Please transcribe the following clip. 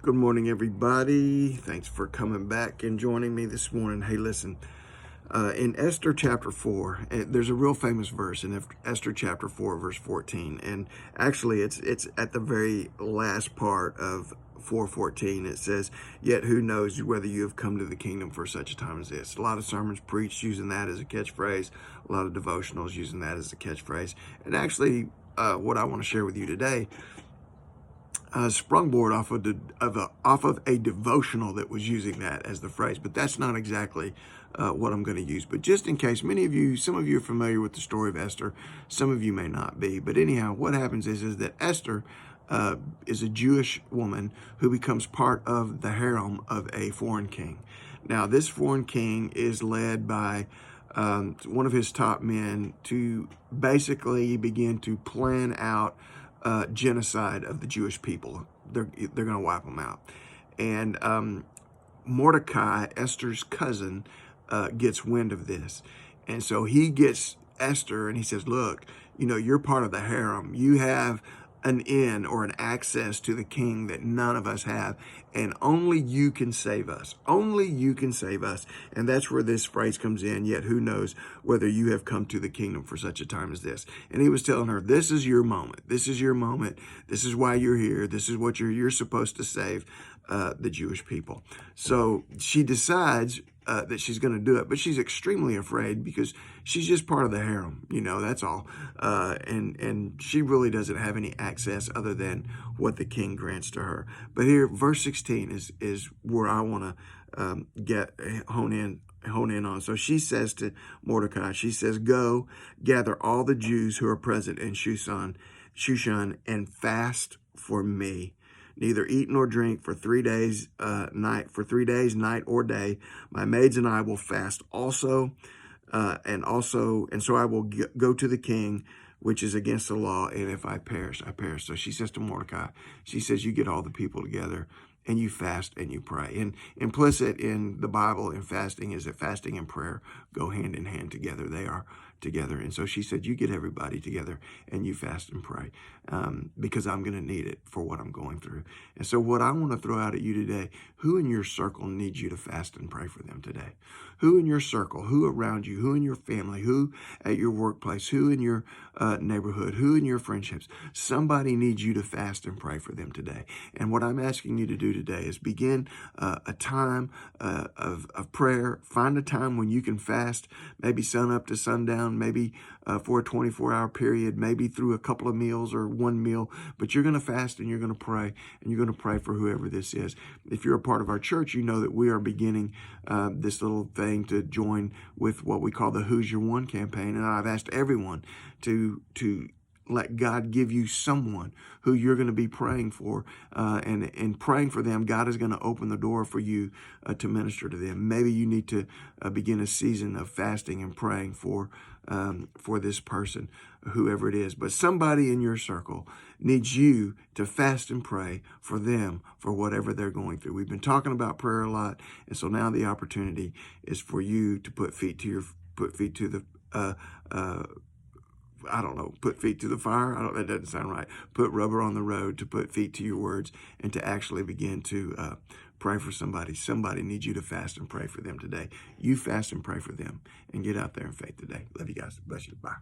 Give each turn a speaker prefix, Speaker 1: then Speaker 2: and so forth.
Speaker 1: Good morning, everybody. Thanks for coming back and joining me this morning. Hey, listen, in Esther chapter 4, there's a real famous verse in Esther chapter 4, verse 14. And actually, it's at the very last part of 4:14. It says, "Yet who knows whether you have come to the kingdom for such a time as this." A lot of sermons preached using that as a catchphrase. A lot of devotionals using that as a catchphrase. And actually, what I want to share with you today sprungboard off of a devotional that was using that as the phrase, but that's not exactly what I'm going to use. But just in case, some of you are familiar with the story of Esther, some of you may not be. But anyhow, what happens is that Esther is a Jewish woman who becomes part of the harem of a foreign king. Now, this foreign king is led by one of his top men to basically begin to plan out genocide of the Jewish people. They're going to wipe them out. And Mordecai, Esther's cousin, gets wind of this. And so he gets Esther and he says, look, you're part of the harem. You have an in or an access to the king that none of us have. And only you can save us. Only you can save us. And that's where this phrase comes in. Yet who knows whether you have come to the kingdom for such a time as this. And he was telling her, this is your moment. This is your moment. This is why you're here. This is what you're supposed to save the Jewish people. So she decides that she's going to do it, but she's extremely afraid because she's just part of the harem, that's all. And she really doesn't have any access other than what the king grants to her. But here, verse 16 is where I want to hone in on. So she says to Mordecai, she says, go gather all the Jews who are present in Shushan and fast for me. Neither eat nor drink for 3 days, night or day. My maids and I will fast also, and so I will go to the king, which is against the law. And if I perish, I perish. So she says to Mordecai, she says, you get all the people together and you fast and you pray. And implicit in the Bible in fasting is that fasting and prayer go hand in hand together. They are together. And so she said, you get everybody together and you fast and pray because I'm going to need it for what I'm going through. And so what I want to throw out at you today, who in your circle needs you to fast and pray for them today? Who in your circle, who around you, who in your family, who at your workplace, who in your neighborhood, who in your friendships, somebody needs you to fast and pray for them today. And what I'm asking you to do today is begin a time of prayer. Find a time when you can fast, maybe sun up to sundown, maybe for a 24-hour period, maybe through a couple of meals or one meal, but you're going to fast and you're going to pray, and you're going to pray for whoever this is. If you're a part of our church, you know that we are beginning this little thing to join with what we call the Who's Your One campaign, and I've asked everyone to let God give you someone who you're going to be praying for, and in praying for them, God is going to open the door for you to minister to them. Maybe you need to begin a season of fasting and praying for this person, whoever it is. But somebody in your circle needs you to fast and pray for them for whatever they're going through. We've been talking about prayer a lot, and so now the opportunity is for you to put feet to the put feet to the fire. That doesn't sound right. Put rubber on the road, to put feet to your words, and to actually begin to pray for somebody. Somebody needs you to fast and pray for them today. You fast and pray for them and get out there in faith today. Love you guys. Bless you. Bye.